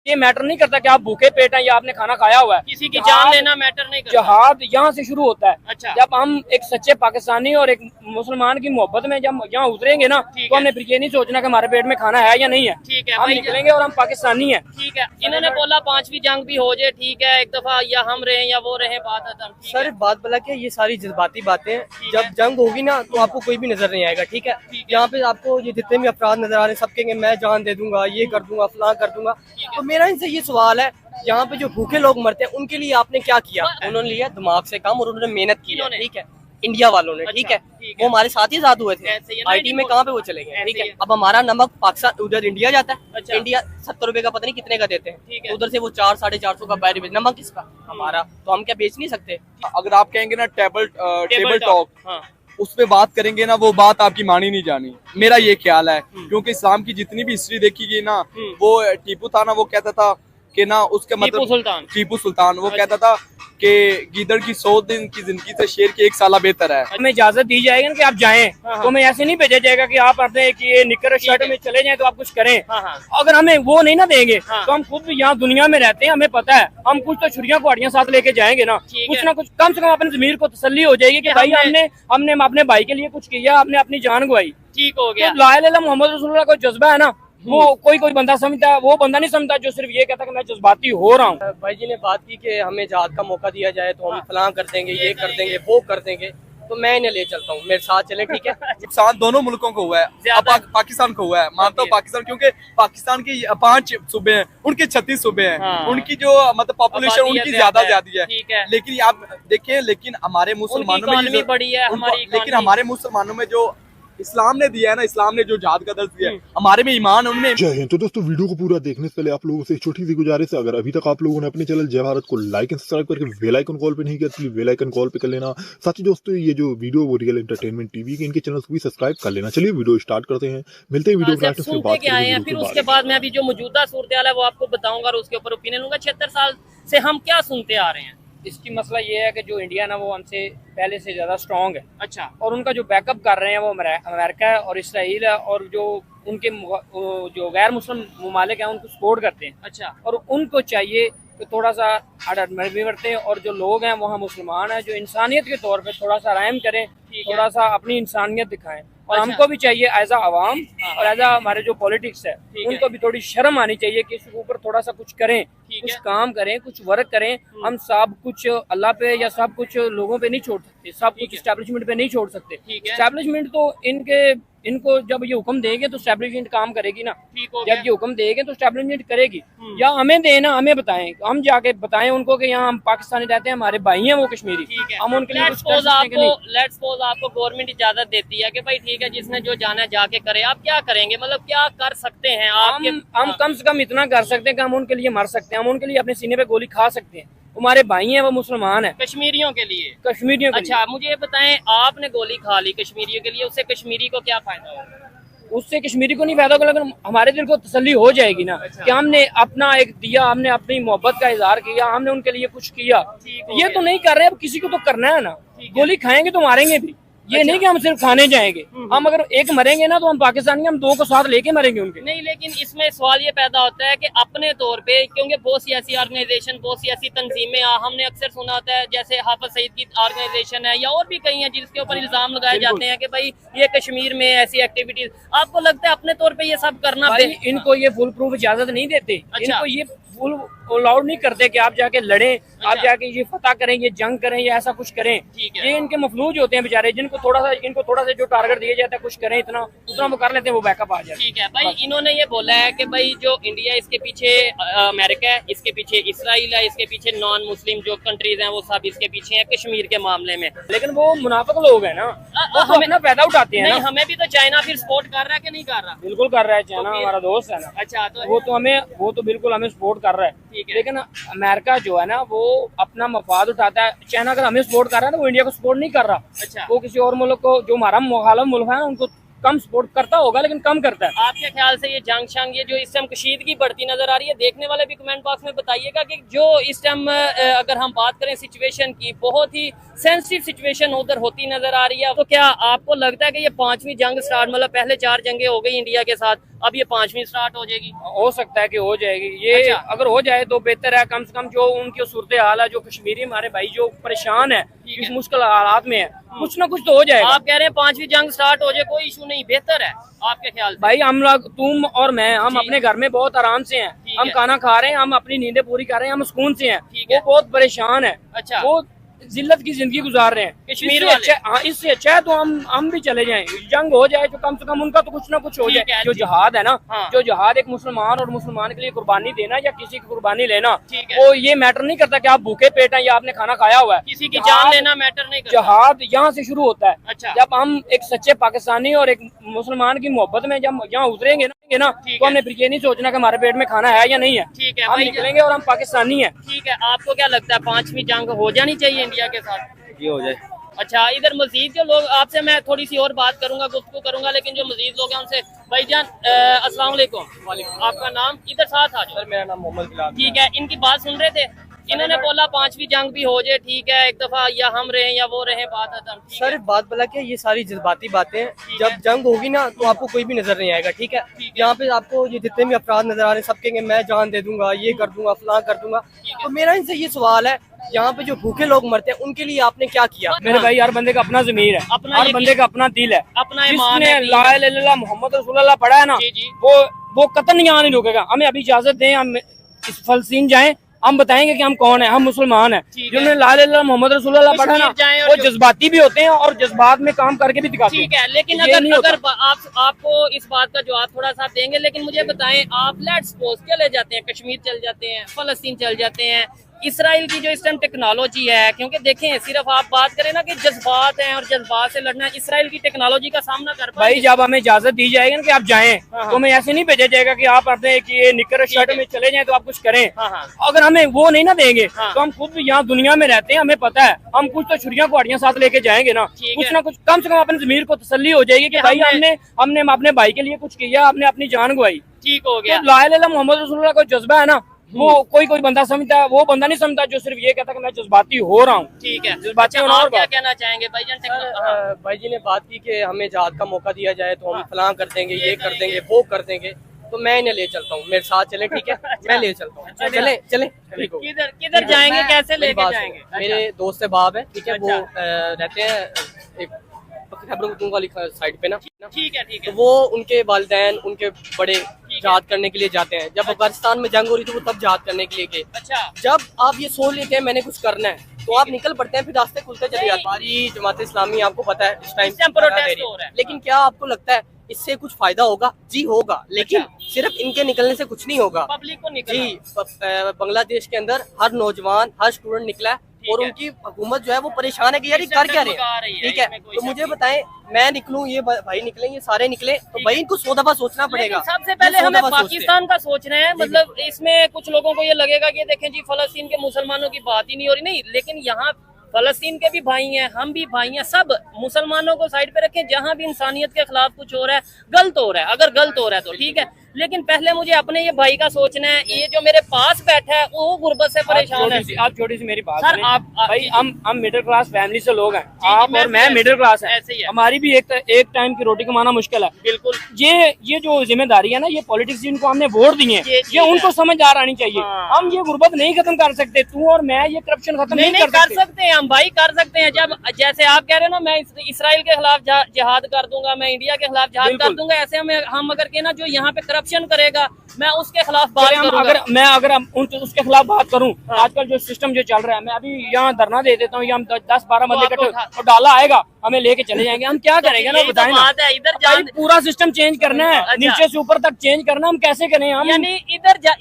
ये मैटर नहीं करता कि आप भूखे पेट हैं या आपने खाना खाया हुआ है। किसी की जान लेना मैटर नहीं करता। जहाद यहाँ से शुरू होता है। अच्छा। जब हम एक सच्चे पाकिस्तानी और एक मुसलमान की मोहब्बत में जब यहाँ उतरेंगे ना, तो हमने फिर ये नहीं सोचना कि हमारे पेट में खाना है या नहीं है। ठीक है, हम निकलेंगे और हम पाकिस्तानी हैं। ठीक है, इन्होंने बोला 5वीं जंग भी हो जाए, ठीक है, एक दफा या हम रहे या वो रहे, बात खत्म। सर बात बोला कि ये सारी जज्बाती बातें हैं, जब जंग होगी ना तो आपको कोई भी नजर नहीं आएगा। ठीक है, यहाँ पे आपको ये जितने भी अफराद नजर आ रहे हैं सब कहेंगे मैं जान दे दूंगा, ये कर दूंगा, फलां कर दूंगा। तो मेरा इनसे ये सवाल है, यहाँ पे जो भूखे लोग मरते हैं उनके लिए आपने क्या किया? उन्होंने लिया दिमाग से काम और उन्होंने मेहनत की है। ठीक है, इंडिया वालों ने। ठीक है, वो हमारे साथ ही आजाद हुए थे। आईटी में कहाँ पे वो चले गए? ठीक है, अब हमारा नमक पाकिस्तान उधर इंडिया जाता है। इंडिया 70 रुपए का पता नहीं कितने का देते हैं, तो उधर से वो 400-450 का बाहर बेच। नमक किसका? हमारा। तो हम क्या बेच नहीं सकते? अगर आप कहेंगे ना टेबल टॉक, उस पे बात करेंगे ना, वो बात आपकी मानी नहीं जानी। मेरा ये ख्याल है, क्योंकि इस्लाम की जितनी भी हिस्ट्री देखी गई ना, वो टीपू था ना, वो कहता था कि ना उसके मतलब टीपू सुल्तान वो कहता था कि गीदड़ की 100 दिन की जिंदगी से शेर की 1 साल बेहतर है। हमें इजाजत दी जाएगी ना कि आप जाएं, तो हमें ऐसे नहीं भेजा जाएगा कि आप अपने ये निकर शर्ट में चले जाएं तो आप कुछ करें। अगर हमें वो नहीं ना देंगे तो हम खुद भी यहाँ दुनिया में रहते हैं, हमें पता है, हम कुछ तो छुरियां कुहाड़ियां साथ लेके जाएंगे ना, कुछ ना कुछ कम से कम अपने ज़मीर को तसल्ली हो जाएगी कि भाई हमने अपने भाई के लिए कुछ किया, हमने अपनी जान गवाई। ठीक हो गया। ला इलाहा मोहम्मद रसूलुल्लाह का जज्बा है ना, वो कोई बंदा समझता है, वो बंदा नहीं समझता जो सिर्फ ये कहता कि मैं जज्बाती हो रहा हूँ। भाई जी ने बात की कि हमें जहाद का मौका दिया जाए तो हम फलां कर देंगे, ये कर देंगे, वो कर देंगे, तो मैं इन्हें ले चलता हूँ, मेरे साथ चले। ठीक है, नुकसान दोनों मुल्कों को हुआ है, अब पाकिस्तान को हुआ है, मानता हूँ पाकिस्तान, क्योंकि पाकिस्तान के 5 सूबे हैं, उनके 36 सूबे हैं, उनकी जो मतलब पॉपुलेशन उनकी ज्यादा है। लेकिन आप देखिए, लेकिन हमारे मुसलमानों में जो इस्लाम ने दिया है ना, इस्लाम ने जो जहाद का दर्ज दिया है, हमारे में ईमान उनमें। जय हिंद। तो दोस्तों वीडियो को पूरा देखने से पहले आप लोगों से एक छोटी सी गुजारिश है, अगर अभी तक आप लोगों ने अपने चैनल जय भारत को लाइक एंड सब्सक्राइब करके बेल आइकन कॉल पे नहीं किया तो बेल आइकन कॉल पे कर लेना। साथ ही दोस्तों ये जो वीडियो वो रियल एंटरटेनमेंट टीवी के इनके चैनल को भी सब्सक्राइब कर लेना। चलिए वीडियो स्टार्ट करते हैं, मिलते हैं वीडियो फिर उसके बाद मैं अभी जो मौजूदा सूरत हाल है वो आपको बताऊंगा और उसके ऊपर ओपिनियन लूंगा। 76 साल से हम क्या सुनते आ रहे हैं। इसकी मसला ये है कि जो इंडिया ना वो हमसे पहले से ज्यादा स्ट्रांग है। अच्छा। और उनका जो बैकअप कर रहे हैं वो अमेरिका है और इसराइल है, और जो उनके जो गैर मुस्लिम ममालिक हैं उनको सपोर्ट करते हैं। अच्छा। और उनको चाहिए कि थोड़ा सा अडमेट भी बढ़ते हैं, और जो लोग हैं वहाँ मुसलमान हैं जो इंसानियत के तौर पे थोड़ा सा रहम करें, थोड़ा सा अपनी इंसानियत दिखाएं। और हमको भी चाहिए एज अ आवाम और एज अ हमारे जो पॉलिटिक्स है उनको भी थोड़ी शर्म आनी चाहिए कि इसके ऊपर थोड़ा सा कुछ करें, कुछ काम करें, कुछ वर्क करें। हम सब कुछ अल्लाह पे या सब कुछ लोगों पे नहीं छोड़ सकते, सब कुछ एस्टेब्लिशमेंट पे नहीं छोड़ सकते। एस्टेब्लिशमेंट तो इनको जब ये हुक्म देंगे तो एस्टेब्लिशमेंट काम करेगी ना, जब ये हुक्म देंगे तो एस्टेब्लिशमेंट करेगी। या हमें देना, हमें बताएं, हम जाके बताएं उनको कि यहाँ हम पाकिस्तानी रहते हैं, हमारे भाई हैं वो कश्मीरी, हम उनके लिए कुछ कर सकते हैं। लेट्स सपोज आपको गवर्नमेंट इजाजत देती है कि भाई ठीक है जिसने जो जाना है जाके करे, आप क्या करेंगे? मतलब क्या कर सकते हैं आप? हम कम से कम इतना कर सकते हैं कि हम उनके लिए मर सकते हैं, हम उनके लिए अपने सीने पे गोली खा सकते हैं। हमारे भाई हैं वो मुसलमान है, कश्मीरियों के लिए। अच्छा, मुझे बताएं, आपने गोली खा ली कश्मीरियों के लिए, उससे कश्मीरी को क्या फायदा होगा? उससे कश्मीरी को नहीं फायदा होगा, लेकिन हमारे दिल को तसल्ली हो जाएगी ना कि हमने अपना एक दिया, हमने अपनी मोहब्बत का इजहार किया, हमने उनके लिए कुछ किया। ये तो नहीं कर रहे, अब किसी को तो करना है ना। गोली खाएंगे तो मारेंगे भी, ये नहीं कि हम सिर्फ खाने जाएंगे। हम अगर एक मरेंगे ना तो हम पाकिस्तानी, हम 2 को साथ लेके मरेंगे उनके। नहीं, लेकिन इसमें सवाल ये पैदा होता है कि अपने तौर पे, क्योंकि बहुत सी ऐसी ऑर्गेनाइजेशन, बहुत सी ऐसी तंजीमें, हमने अक्सर सुना होता है जैसे हाफिज सईद की ऑर्गेनाइजेशन है या और भी कई हैं जिसके ऊपर इल्जाम लगाए जाते हैं कि भाई ये कश्मीर में ऐसी एक्टिविटीज। आपको लगता है अपने तौर पर ये सब करना? इनको ये फुल प्रूफ इजाजत नहीं देते। इनको ये फुल अलाउड नहीं करते कि आप जाके लड़ें, आप जाके ये फतह करें, ये जंग करें या ऐसा कुछ करें। ये इनके मफलूज होते हैं बेचारे, इनको थोड़ा सा जो टारगेट दिया जाता है कुछ करें, इतना वो कर लेते हैं, वो बैकअप आ जाए। ठीक है भाई, इन्होंने ये बोला है कि भाई जो इंडिया, इसके पीछे अमेरिका है, इसके पीछे इसराइल है, इसके पीछे नॉन मुस्लिम जो कंट्रीज हैं वो सब इसके पीछे हैं कश्मीर के मामले में। लेकिन वो मुनाफिक लोग हैं ना, वो तो हमें ना फायदा उठाते हैं। हमें भी तो चाइना फिर सपोर्ट कर रहा है कि नहीं कर रहा? बिल्कुल कर रहा है, चाइना हमारा दोस्त है ना। अच्छा, तो वो तो बिल्कुल हमें सपोर्ट कर रहा है। लेकिन अमेरिका जो है ना वो अपना मफाद उठाता है। चाइना अगर हमें सपोर्ट कर रहा है ना, वो इंडिया को सपोर्ट नहीं कर रहा। अच्छा। वो किसी और मुल्क को, जो हमारा मुखालिफ मुल्क है ना, उनको कम सपोर्ट करता होगा, लेकिन कम करता है। आपके ख्याल से ये जंग शंग ये जो इस टाइम कशीदगी बढ़ती नजर आ रही है, देखने वाले भी कमेंट बॉक्स में बताइएगा कि जो इस टाइम अगर हम बात करें सिचुएशन की, बहुत ही सेंसिटिव सिचुएशन उधर होती नजर आ रही है। तो क्या आपको लगता है कि ये 5वीं जंग स्टार्ट, मतलब पहले 4 जंगें हो गई इंडिया के साथ, अब ये 5वीं स्टार्ट हो जाएगी? हो सकता है कि हो जाएगी ये। अच्छा। अगर हो जाए तो बेहतर है, कम से कम जो उनकी सूरत हाल है, जो कश्मीरी हमारे भाई जो परेशान है, इस मुश्किल हालात में है, कुछ ना कुछ तो हो जाएगा। आप कह रहे हैं 5वीं जंग स्टार्ट हो जाए, कोई इशू नहीं, बेहतर है आपके ख्याल से? भाई हम लोग, तुम और मैं, हम अपने घर में बहुत आराम से हैं, हम खाना खा रहे हैं, हम अपनी नींदें पूरी कर रहे हैं, हम सुकून से हैं। वो बहुत परेशान है, अच्छा, वो जिल्लत की जिंदगी गुजार रहे हैं कश्मीर इससे अच्छा, हाँ, इससे अच्छा है तो हम भी चले जाएं, जंग हो जाए तो कम से कम उनका तो कुछ ना कुछ हो जाए। जो जिहाद है ना, जो जिहाद एक मुसलमान और मुसलमान के लिए कुर्बानी देना या किसी की कुर्बानी लेना, वो ये मैटर नहीं करता कि आप भूखे पेट हैं या आपने खाना खाया हुआ है, किसी की जान लेना मैटर नहीं करता। जिहाद यहाँ से शुरू होता है। अच्छा। जब हम एक सच्चे पाकिस्तानी और एक मुसलमान की मोहब्बत में जब यहाँ उतरेंगे ना तो हमने फिर ये नहीं सोचना कि हमारे पेट में खाना है या नहीं है। ठीक है, हम निकलेंगे और हम पाकिस्तानी हैं। ठीक है, आपको क्या लगता है 5वीं जंग हो जानी चाहिए इंडिया के साथ? ये हो जाए। अच्छा, इधर मजीद जो लोग, आपसे मैं थोड़ी सी और बात करूंगा, गुफ्तगू करूंगा, लेकिन जो मजीद लोग हैं उनसे, भाईजान अस्सलाम वालेकुम, आपका नाम? इधर साथ आ जाओ। मेरा नाम मोहम्मद बिलाल। ठीक है, इनकी बात सुन रहे थे, इन्होंने बोला 5वीं जंग भी हो जाए, ठीक है, एक दफा या हम रहे या वो रहे, बात खत्म। सर बात बोला कि ये सारी जज्बाती बातें हैं, जब जंग होगी ना तो आपको कोई भी नजर नहीं आएगा, ठीक है? यहाँ पे आपको ये जितने भी अफराद नजर आ रहे हैं, सब कहेंगे मैं जान दे दूंगा, ये कर दूंगा, फलां कर दूंगा। तो मेरा इनसे ये सवाल है, यहाँ पे जो भूखे लोग मरते हैं उनके लिए आपने क्या किया? मेरे भाई, हर बंदे का अपना ज़मीर है, अपना हर बंदे का अपना दिल है, अपना ईमान है, जिसने ला इलाहा इल्लल्लाह मोहम्मद रसूलुल्लाह पढ़ा है ना, वो कतई यहाँ नहीं रुकेगा। हमें अभी इजाजत दें, हम इस फलस्तीन जाएं, हम बताएंगे कि हम कौन है, हम मुसलमान हैं। जिन्होंने ला इलाहा इल्लल्लाह मोहम्मद रसूलुल्लाह पढ़ा ना, वो जज्बाती भी होते हैं और जज्बात में काम करके भी दिखाते हैं। ठीक है, लेकिन अगर आपको इस बात का जवाब थोड़ा सा देंगे, लेकिन मुझे बताएं, आप लेट्स सपोज चले जाते हैं, कश्मीर चल जाते हैं, फलस्तीन चल जाते हैं, इसराइल की जो इस टाइम टेक्नोलॉजी है, क्योंकि देखें सिर्फ आप बात करें ना कि जज्बात हैं और जज्बात से लड़ना, इसराइल की टेक्नोलॉजी का सामना कर पाए। भाई जब हमें इजाजत दी जाएगी ना कि आप जाएं, तो हमें ऐसे नहीं भेजा जाएगा कि आप अपने ये निकर शर्ट में चले जाएं तो आप कुछ करें। अगर हमें वो नहीं ना देंगे तो हम खुद यहाँ दुनिया में रहते हैं, हमें पता है, हम कुछ तो छुरियां कुहाड़ियां साथ लेके जाएंगे ना, कुछ ना कुछ कम से कम अपने ज़मीर को तसल्ली हो जाएगी कि भाई हमने अपने भाई के लिए कुछ किया, हमने अपनी जान गवाई। ठीक हो गया। ला इलाहा इल्लल्लाह मोहम्मद रसूलुल्लाह का जज्बा है ना, वो कोई बंदा समझता है, वो बंदा नहीं समझता जो सिर्फ ये कहता कि मैं जज्बाती हो रहा हूँ। ठीक है, जज्बाती होना। और क्या कहना चाहेंगे भाईजान? भाई जी ने बात की कि हमें जहाद का मौका दिया जाए तो हम फलां कर देंगे, ये कर देंगे, वो कर देंगे, तो मैं इन्हें ले चलता हूँ, मेरे साथ चले, ठीक है? मैं ले चलता हूँ, चले ठीक हो। किधर जाएंगे, कैसे लेके जाएंगे? मेरे दोस्त से बाब है, ठीक है? वो रहते हैं एक खैबर वाली साइड पे ना, ठीक है। तो वो उनके वालिदैन उनके बड़े जहाद करने के लिए जाते हैं। जब अफगानिस्तान में जंग हो रही थी वो तब जहाद करने के लिए गए। अच्छा, जब आप ये सोच लेते हैं मैंने कुछ करना है तो आप निकल पड़ते हैं, फिर रास्ते खुलते चले जाते हैं। हमारी जमात इस्लामी आपको पता है इस टाइम प्रोटेस्ट हो रहा है, लेकिन क्या आपको लगता है इससे कुछ फायदा होगा? जी होगा, लेकिन सिर्फ इनके निकलने से कुछ नहीं होगा। पब्लिक को निकलना। जी, बांग्लादेश के अंदर हर नौजवान, हर स्टूडेंट निकला है और उनकी हुकूमत जो है वो परेशान है कि यार ये कर क्या रहे हैं, ठीक है? तो मुझे बताएं, मैं निकलूं, ये भाई निकलें, ये सारे निकले, तो भाई इनको 100 दफा सोचना पड़ेगा। सबसे पहले हमें पाकिस्तान का सोचना है। मतलब इसमें कुछ लोगों को ये लगेगा कि देखें जी फलस्तीन के मुसलमानों की बात ही नहीं हो रही, नहीं, लेकिन यहाँ फलस्तीन के भी भाई हैं, हम भी भाई हैं, सब मुसलमानों को साइड पे रखें। जहाँ भी इंसानियत के खिलाफ कुछ हो रहा है, गलत हो रहा है, अगर गलत हो रहा है तो ठीक है, लेकिन पहले मुझे अपने ये भाई का सोचना है। ये जो मेरे पास बैठा है वो गुर्बत से परेशान है। आप छोटी सी मेरी बात सर, आप भाई, हम मिडिल क्लास फैमिली से लोग हैं, आप और मैं मिडिल क्लास है, ऐसे ही है। हमारी भी एक टाइम की रोटी कमाना मुश्किल है। बिल्कुल, ये जो जिम्मेदारी है ना, ये पॉलिटिक्स जिनको हमने वोट दिए ये उनको समझ आ आनी चाहिए। हम ये गुर्बत नहीं खत्म कर सकते, तू और मैं ये करप्शन खत्म नहीं कर सकते हैं हम भाई, कर सकते हैं। जब जैसे आप कह रहे हो ना, मैं इसराइल के खिलाफ जिहाद कर दूंगा, मैं इंडिया के खिलाफ जिहाद कर दूंगा, ऐसे हम अगर कहना जो यहाँ पे करप्शन करेगा मैं उसके खिलाफ बात करूंगा। अगर उसके खिलाफ बात करूं, आजकल जो सिस्टम जो चल रहा है, मैं अभी यहाँ धरना दे देता हूँ, हम 10-12 बंदे इकट्ठे और डाला आएगा, हमें लेके चले जाएंगे, हम क्या करेंगे ना, बताएं ना। इधर पूरा सिस्टम चेंज करना है, नीचे से ऊपर तक चेंज करना, हम कैसे करें? हम यानी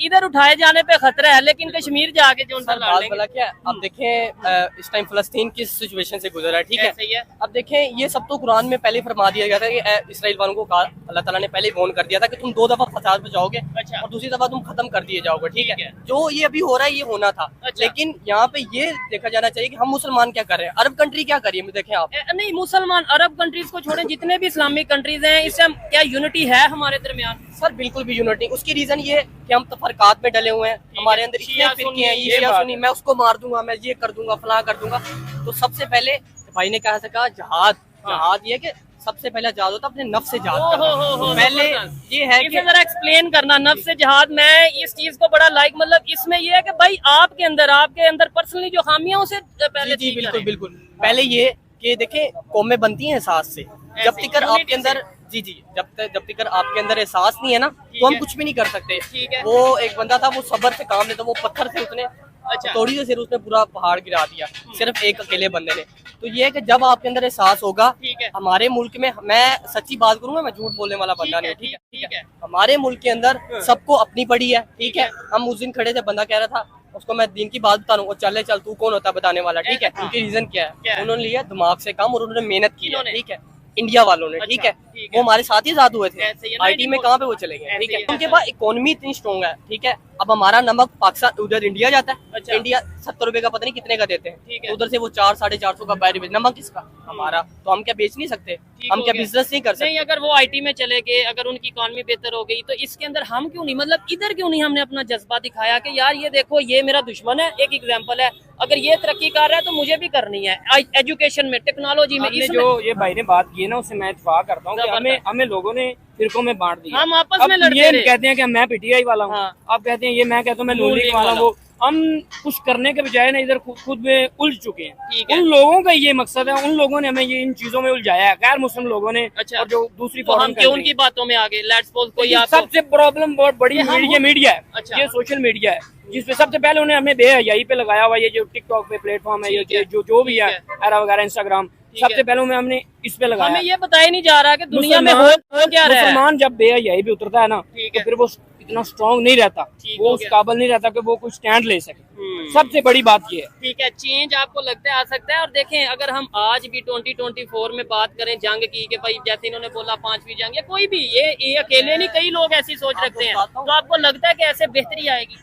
इधर उठाए जाने पे खतरा है, लेकिन कश्मीर जाके जो क्या अब देखें, इस टाइम फलस्तीन की सिचुएशन से गुजरा है, ठीक है? अब देखें, ये सब तो कुरान में पहले फरमा दिया गया था कि इसराइल वालों को अल्लाह ताला ने पहले वार्न कर दिया था कि तुम 2 दफा फसाद में जाओगे अच्छा। और दूसरी दफा तुम खत्म कर दिए जाओगे, ठीक ठीक है। है। जो ये अभी हो रहा है ये होना था, अच्छा। लेकिन यहाँ पे ये देखा जाना चाहिए कि हम मुसलमान क्या कर रहे हैं, अरब कंट्री क्या कर रही है, देखें आप। नहीं, मुसलमान अरब कंट्रीज को छोड़ें, जितने भी इस्लामिक कंट्रीज हैं, इससे हम क्या यूनिटी है हमारे दरमियान? सर बिल्कुल भी यूनिटी, उसकी रीजन ये है कि हम तफरकात में डले हुए हैं, हमारे अंदर इतने शिया फिरके सुन्नी, हैं, ये ये शिया बात सुन्नी, मैं उसको मार दूंगा, मैं ये कर दूंगा, फलां कर दूंगा। तो सबसे पहले भाई ने कहा था जहाद, जहाद ये कि सबसे पहला जहाद होता है अपने नफ्स से जहाद करना। हो, पहले ये है इसे कि जरा एक्सप्लेन करना, नफ्स से जहाद। मैं इस चीज को बड़ा लाइक, मतलब इसमें ये है कि भाई आपके अंदर पर्सनली जो खामियां उसे पहले जी ठीक बिल्कुल करें। बिल्कुल। पहले ये कि देखें कौमें बनती हैं एहसास से, जब ऐसे, तक आपके unity अंदर जी जब तक आपके अंदर एहसास नहीं है ना तो हम है। कुछ भी नहीं कर सकते। ठीक है। वो एक बंदा था, वो सब्र से काम लेता, वो पत्थर से उसने अच्छा। थोड़ी से सिर उसने पूरा पहाड़ गिरा दिया, सिर्फ एक अकेले बंदे ने। तो ये है कि जब आपके अंदर एहसास होगा, ठीक है। हमारे मुल्क में, मैं सच्ची बात करूंगा, मैं झूठ बोलने वाला बंदा नहीं, ठीक है। ठीक है। हमारे मुल्क के अंदर सबको अपनी पड़ी है, ठीक है। हम उस दिन खड़े थे, बंदा कह रहा था, उसको मैं दीन की बात बता रहा हूँ, चल तू कौन होता है बताने वाला, ठीक है। उनकी रीजन क्या है, उन्होंने लिया दिमाग से काम और उन्होंने मेहनत की है, ठीक है, इंडिया वालों ने, ठीक है। वो हमारे साथ ही आजाद हुए थे, ऐसे ही है, आईटी में कहाँ पे वो चले गए, ठीक है। ऐसे ही उनके पास इकोनॉमी इतनी स्ट्रॉन्ग है, ठीक है। अब हमारा नमक पाकिस्तान उधर इंडिया जाता है, अच्छा। इंडिया 70 रुपए का पता नहीं कितने का देते ठीक हैं, है। उधर से वो 400-450 का बाहर बेच, नमक किसका, हमारा। तो हम क्या बेच नहीं सकते, ठीक हम हो क्या गया। बिजनेस नहीं कर सकते। नहीं, अगर वो आईटी में चले गए, अगर उनकी इकॉनमी बेहतर हो गई, तो इसके अंदर हम क्यों नहीं, मतलब इधर क्यों नहीं हमने अपना जज्बा दिखाया कि यार ये देखो ये मेरा दुश्मन है, एक एग्जांपल है, अगर ये तरक्की कर रहा है तो मुझे भी करनी है, एजुकेशन में, टेक्नोलॉजी में, हमने इसमें जो ये भाई ने बात की है ना, उससे मैं इत्तेफाक करता हूँ कि हमें लोगों ने फिरकों में बांट दिया। हम आपस अब में लड़ते ये रहे। कहते हैं कि मैं पीटीआई वाला हूँ, हाँ। आप कहते हैं ये, मैं कहता हूँ मैं नून नून लीग लीग वाला हूँ। वाला। वो हम कुछ करने के बजाय ना इधर खुद में उलझ चुके हैं। ठीक है। उन लोगों का ये मकसद है, उन लोगों ने हमें ये इन चीजों में उलझाया है, गैर मुस्लिम लोगों ने। अच्छा। और जो दूसरी तो हम फॉरेन क्यों कंट्री उनकी बातों में आगे, लेट्स सपोज कोई है। आपको सबसे प्रॉब्लम बहुत बड़ी ये हम मीडिया है। अच्छा। ये सोशल मीडिया है, जिसपे सबसे पहले उन्हें हमें बेहयाई पे लगाया हुआ, ये जो टिकटॉक पे प्लेटफॉर्म है, ठीक है। ये जो भी है, ठीक एरा वगैरह, इंस्टाग्राम, ठीक है। सबसे पहले हमने इस पे लगाया। हमें ये बताया नहीं जा रहा कि दुनिया में हो क्या रहा है। मुसलमान जब बेहयाई पे उतरता है ना, ठीक तो है। फिर वो इतना स्ट्रॉन्ग नहीं रहता, ठीक वो हो उस गया। काबिल नहीं रहता कि वो कुछ स्टैंड ले सके। सबसे बड़ी बात ये है। ठीक है, चेंज आपको लगता है आ सकता है। और देखें, अगर हम आज भी 2024 में बात करें जंग की, कि भाई जैसे इन्होंने बोला 5वीं जंग, या कोई भी, ये अकेले नहीं, कई लोग ऐसी सोच रखते हैं, तो आपको लगता है कि ऐसे बेहतरी आएगी?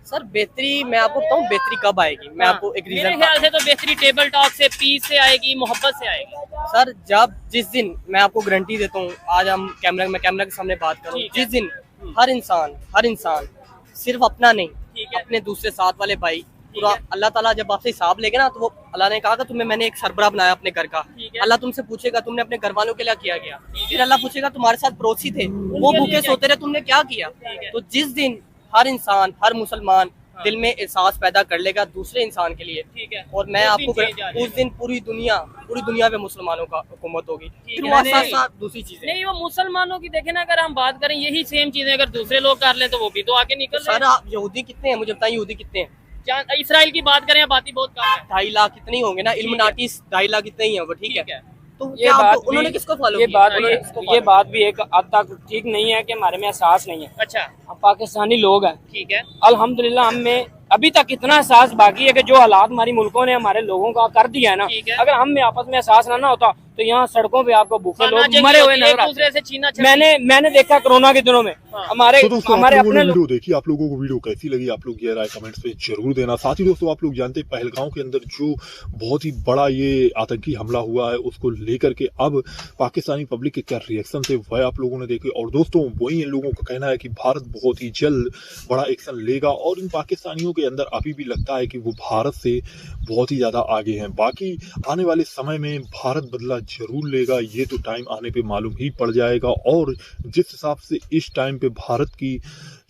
सर बेहतरी, मैं आपको बताऊँ बेहतरी कब आएगी, मैं आपको एक मेरे रीजन, ख्याल से तो बेहतरी टेबल टॉक से, पीस से आएगी, मोहब्बत से आएगी। सर जब जिस दिन, मैं आपको गारंटी देता हूँ, आज हम कैमरा के सामने बात करूँ, ठीक है। जिस दिन हर इंसान सिर्फ अपना नहीं, ठीक है। अपने दूसरे साथ वाले भाई, पूरा अल्लाह ताला जब आपसे हिसाब लेगा ना, तो वो अल्लाह ने कहा कि तुम्हें मैंने एक सरबराह बनाया अपने घर का, ठीक है। अल्लाह तुमसे पूछेगा तुमने अपने घर वालों के लिए क्या किया, फिर अल्लाह पूछेगा तुम्हारे साथ पड़ोसी थे, वो भूखे सोते रहे, तुमने क्या किया। ठीक है। तो जिस दिन हर इंसान, हर मुसलमान दिल में एहसास पैदा कर लेगा दूसरे इंसान के लिए, ठीक है, और मैं उस आपको दिन change आ जाएगा। उस दिन पूरी दुनिया पे मुसलमानों का हुकूमत होगी, फिर है। वो नहीं, साथ साथ दूसरी चीजें। नहीं, वो मुसलमानों की देखें ना, अगर हम बात करें, यही सेम चीजें अगर दूसरे लोग कर लें तो वो भी तो आगे निकल रहे सर आप यहूदी कितने हैं, मुझे बताइए यहूदी कितने हैं? हैं। इसराइल की बात करें, बात ही बहुत कम है। 2.5 लाख कितने ही होंगे ना, इल्यूमिनाटी 2.5 लाख कितने ही हैं वो, ठीक ठीक है। है। तो ये क्या बात आपको, भी- उन्होंने किसको फॉलो ये किया? बात उन्होंने भी किसको ये follow बात भी एक हद तक ठीक नहीं है कि हमारे में एहसास नहीं है। अच्छा, हम पाकिस्तानी लोग हैं, ठीक है। अल्हम्दुलिल्लाह हमें अभी तक इतना एहसास बाकी है कि जो हालात हमारी मुल्कों ने हमारे लोगों का कर दिया है ना, ठीक है। अगर हम में आपस में एहसास ना होता तो यहाँ सड़कों पे आपको भूखे खाना लोग जंगी मरे हुए होती, नजर एक आते। दूसरे से छीना झपटी। मैंने देखा कोरोना के दिनों में हाँ। हमारे तो दोस्तों हमारे आप लोगों ने अपने वीडियो देखी, आप लोगों को वीडियो कैसी लगी, आप लोग ये राय कमेंट्स पे जरूर देना। साथ ही दोस्तों आप लोग जानते हैं पहलगांव के अंदर जो बहुत ही बड़ा ये आतंकी हमला हुआ है, उसको लेकर के अब पाकिस्तानी पब्लिक के क्या रिएक्शन थे वह आप लोगों ने देखे। और दोस्तों वही इन लोगों का कहना है कि भारत बहुत ही जल्द बड़ा एक्शन लेगा, और इन पाकिस्तानियों के अंदर अभी भी लगता है कि वो भारत से बहुत ही ज्यादा आगे हैं। बाकी आने वाले समय में भारत बदला जरूर लेगा, ये तो टाइम आने पे मालूम ही पड़ जाएगा। और जिस हिसाब से इस टाइम पे भारत की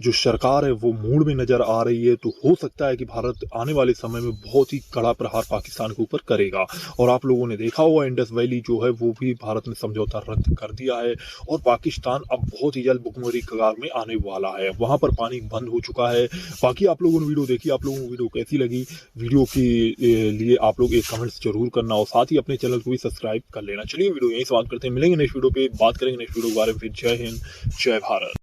जो सरकार है वो मूड में नजर आ रही है, तो हो सकता है कि भारत आने वाले समय में बहुत ही कड़ा प्रहार पाकिस्तान के ऊपर करेगा। और आप लोगों ने देखा होगा इंडस वैली जो है वो भी भारत ने समझौता रद्द कर दिया है, और पाकिस्तान अब बहुत ही जल्द भुखमरी कगार में आने वाला है, वहां पर पानी बंद हो चुका है। बाकी आप लोगों ने वीडियो देखी, आप लोगों को वीडियो कैसी लगी, वीडियो के लिए आप लोग एक कमेंट्स जरूर करना, और साथ ही अपने चैनल को भी सब्सक्राइब कर लेना। चलिए वीडियो यहीं समाप्त करते हैं, मिलेंगे नेक्स्ट वीडियो पे, बात करेंगे नेक्स्ट वीडियो के बारे में। फिर जय हिंद, जय भारत।